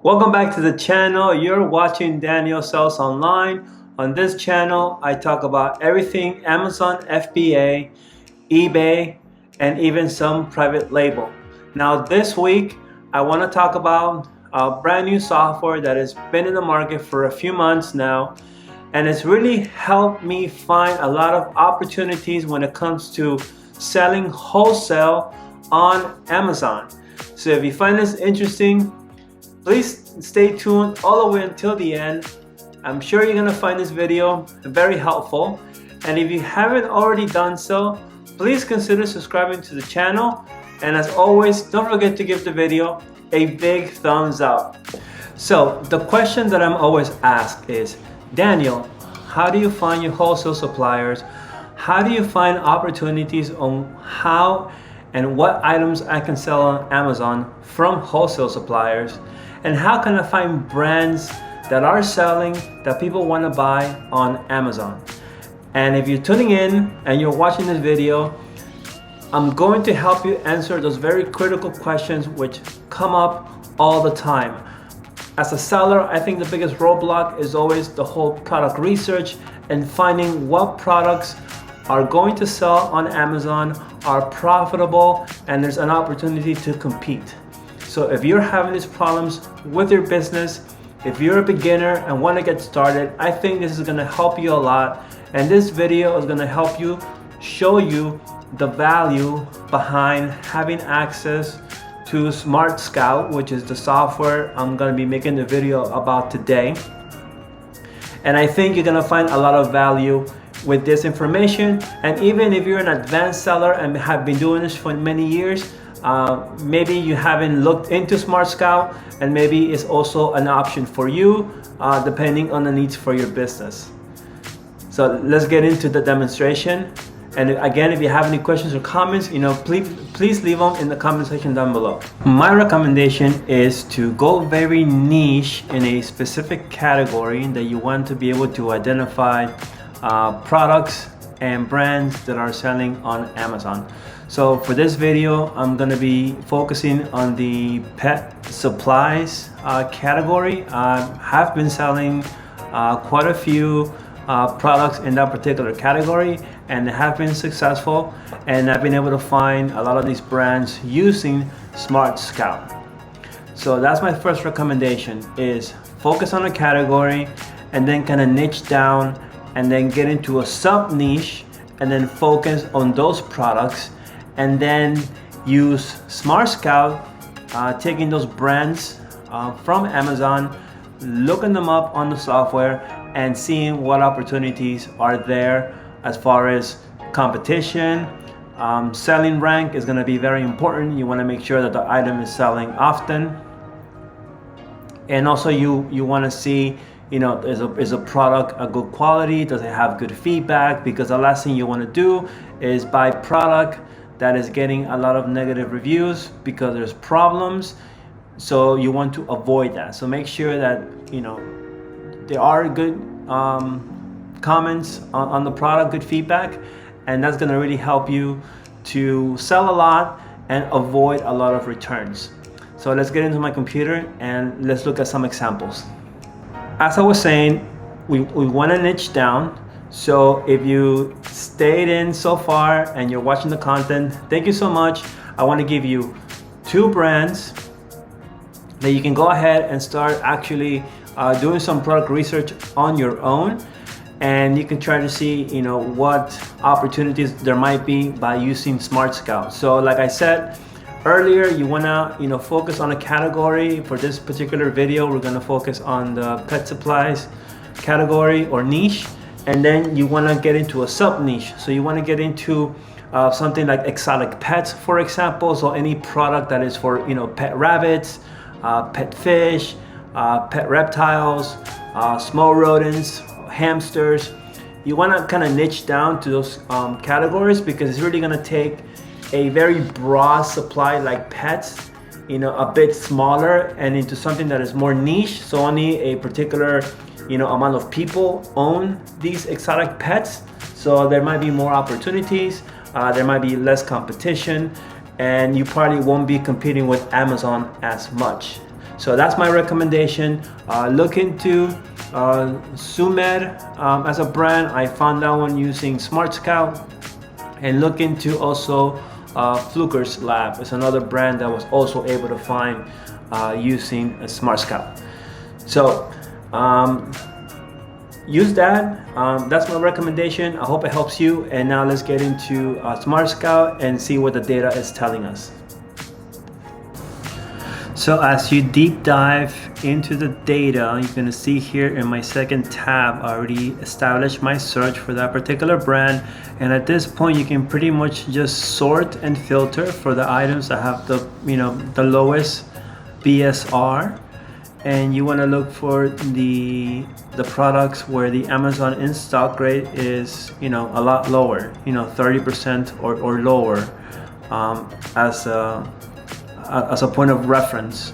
Welcome back to the channel. You're watching Daniel Sells Online. On this channel, I talk about everything Amazon, FBA, eBay, and even some private label. Now this week, I want to talk about a brand new software that has been in the market for a few months now, and it's really helped me find a lot of opportunities when it comes to selling wholesale on Amazon. So if you find this interesting, please stay tuned all the way until the end. I'm sure you're gonna find this video very helpful. And if you haven't already done so, please consider subscribing to the channel. And as always, don't forget to give the video a big thumbs up. So the question that I'm always asked is, Daniel, how do you find your wholesale suppliers? How do you find opportunities on how and what items I can sell on Amazon from wholesale suppliers? And how can I find brands that are selling that people want to buy on Amazon? And if you're tuning in and you're watching this video, I'm going to help you answer those very critical questions which come up all the time. As a seller, I think the biggest roadblock is always the whole product research and finding what products are going to sell on Amazon, are profitable, and there's an opportunity to compete. So if you're having these problems with your business, if you're a beginner and want to get started, I think this is going to help you a lot. And this video is going to help you show you the value behind having access to SmartScout, which is the software I'm going to be making the video about today. And I think you're going to find a lot of value with this information. And even if you're an advanced seller and have been doing this for many years, maybe you haven't looked into SmartScout, and maybe it's also an option for you depending on the needs for your business. So let's get into the demonstration. And again, if you have any questions or comments, please leave them in the comment section down below. My recommendation is to go very niche in a specific category that you want to be able to identify products and brands that are selling on Amazon. So for this video, I'm going to be focusing on the pet supplies category. I have been selling quite a few products in that particular category, and have been successful, and I've been able to find a lot of these brands using SmartScout. So that's my first recommendation, is focus on a category and then kind of niche down and then get into a sub niche and then focus on those products, and then use SmartScout, taking those brands from Amazon, looking them up on the software and seeing what opportunities are there as far as competition. Selling rank is going to be very important. You want to make sure that the item is selling often, and also you want to see, is a product a good quality? Does it have good feedback? Because the last thing you want to do is buy product that is getting a lot of negative reviews because there's problems. So you want to avoid that. So make sure that there are good comments on the product, good feedback, and that's going to really help you to sell a lot and avoid a lot of returns. So let's get into my computer and let's look at some examples. As I was saying, we want to niche down. So if you stayed in so far and you're watching the content, thank you so much. I want to give you 2 brands that you can go ahead and start actually doing some product research on your own, and you can try to see what opportunities there might be by using SmartScout. So like I said earlier, you want to focus on a category. For this particular video, we're going to focus on the pet supplies category or niche. And then you want to get into a sub niche. So you want to get into something like exotic pets, for example. So any product that is for pet rabbits, pet fish, pet reptiles, small rodents, hamsters. You want to kind of niche down to those categories, because it's really going to take a very broad supply like pets, a bit smaller, and into something that is more niche. So only a particular amount of people own these exotic pets, so there might be more opportunities, there might be less competition, and you probably won't be competing with Amazon as much. So that's my recommendation. Look into Sumed as a brand. I found that one using SmartScout. And look into also Fluker's Lab. It's another brand that was also able to find using a SmartScout. So use that. That's my recommendation. I hope it helps you. And now let's get into SmartScout and see what the data is telling us. So as you deep dive into the data, you're going to see here in my second tab, I already established my search for that particular brand. And at this point, you can pretty much just sort and filter for the items that have the, the lowest BSR. And you want to look for the products where the Amazon in stock rate is, a lot lower, 30% or lower, as a point of reference.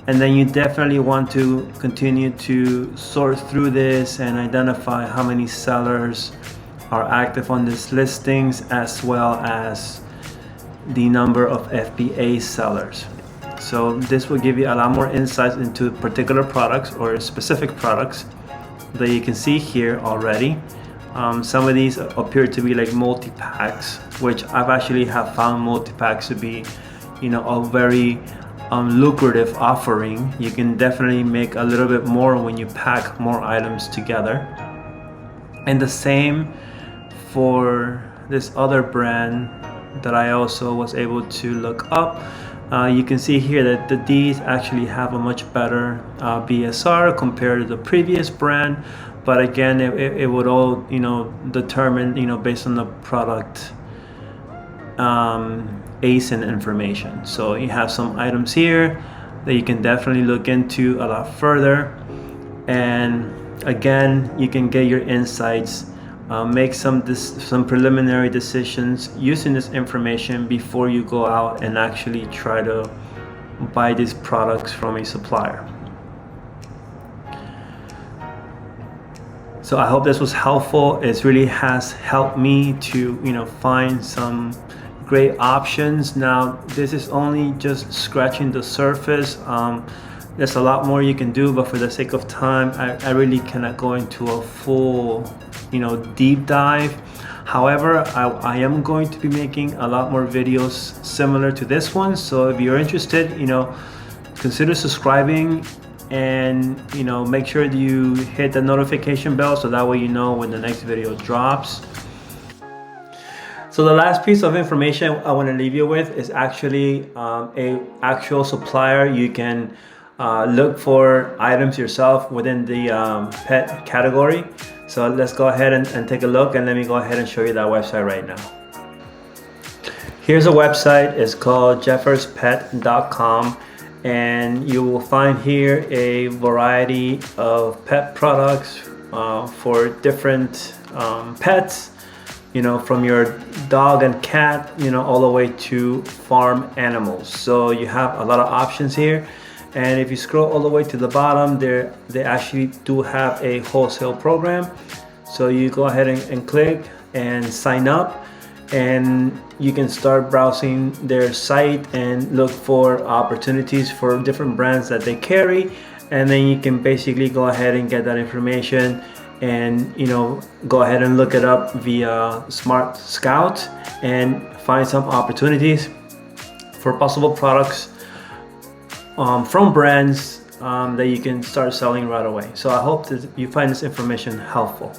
And then you definitely want to continue to sort through this and identify how many sellers are active on these listings, as well as the number of FBA sellers. So this will give you a lot more insights into particular products or specific products that you can see here already. Some of these appear to be like multi-packs, which I've actually have found multi-packs to be a very lucrative offering. You can definitely make a little bit more when you pack more items together. And the same for this other brand that I also was able to look up. You can see here that the D's actually have a much better BSR compared to the previous brand. But again, it would all determine based on the product ASIN information. So you have some items here that you can definitely look into a lot further, and again, you can get your insights, make some preliminary decisions using this information before you go out and actually try to buy these products from a supplier. So I hope this was helpful. It really has helped me to find some great options. Now this is only just scratching the surface. There's a lot more you can do, but for the sake of time, I really cannot go into a full deep dive. However, I am going to be making a lot more videos similar to this one. So if you're interested, consider subscribing, and make sure that you hit the notification bell so that way you know when the next video drops. So the last piece of information I want to leave you with is actually a actual supplier. You can look for items yourself within the pet category. So let's go ahead and take a look, and let me go ahead and show you that website right now. Here's a website. It's called jefferspet.com, and you will find here a variety of pet products for different pets. From your dog and cat, all the way to farm animals. So you have a lot of options here. And if you scroll all the way to the bottom, they actually do have a wholesale program. So you go ahead and click and sign up, and you can start browsing their site and look for opportunities for different brands that they carry. And then you can basically go ahead and get that information and go ahead and look it up via SmartScout and find some opportunities for possible products from brands that you can start selling right away. So I hope that you find this information helpful.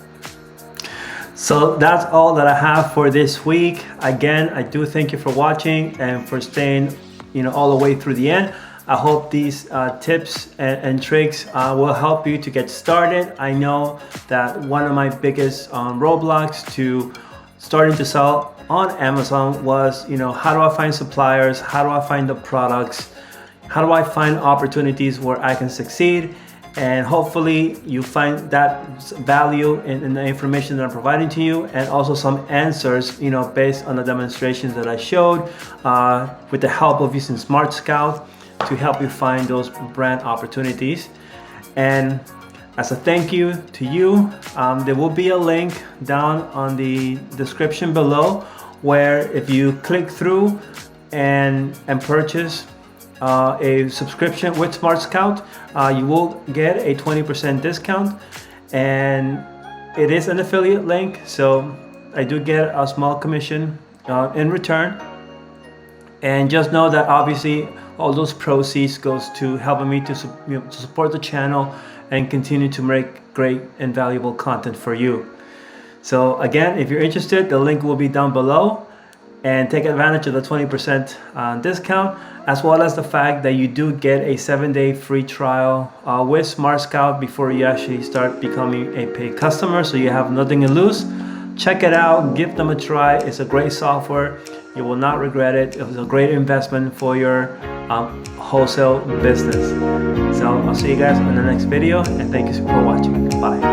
So that's all that I have for this week. Again, I do thank you for watching and for staying all the way through the end. I hope these tips and tricks will help you to get started. I know that one of my biggest roadblocks to starting to sell on Amazon was, how do I find suppliers? How do I find the products? How do I find opportunities where I can succeed? And hopefully you find that value in the information that I'm providing to you, and also some answers, based on the demonstrations that I showed with the help of using SmartScout to help you find those brand opportunities. And as a thank you to you, there will be a link down on the description below, where if you click through and purchase a subscription with SmartScout, you will get a 20% discount, and it is an affiliate link, so I do get a small commission in return. And just know that obviously all those proceeds goes to helping me to support the channel and continue to make great and valuable content for you. So again, if you're interested, the link will be down below, and take advantage of the 20% discount, as well as the fact that you do get a 7-day free trial with SmartScout before you actually start becoming a paid customer, so you have nothing to lose. Check it out, give them a try. It's a great software. You will not regret it. It was a great investment for your wholesale business. So I'll see you guys in the next video, and thank you for watching. Bye.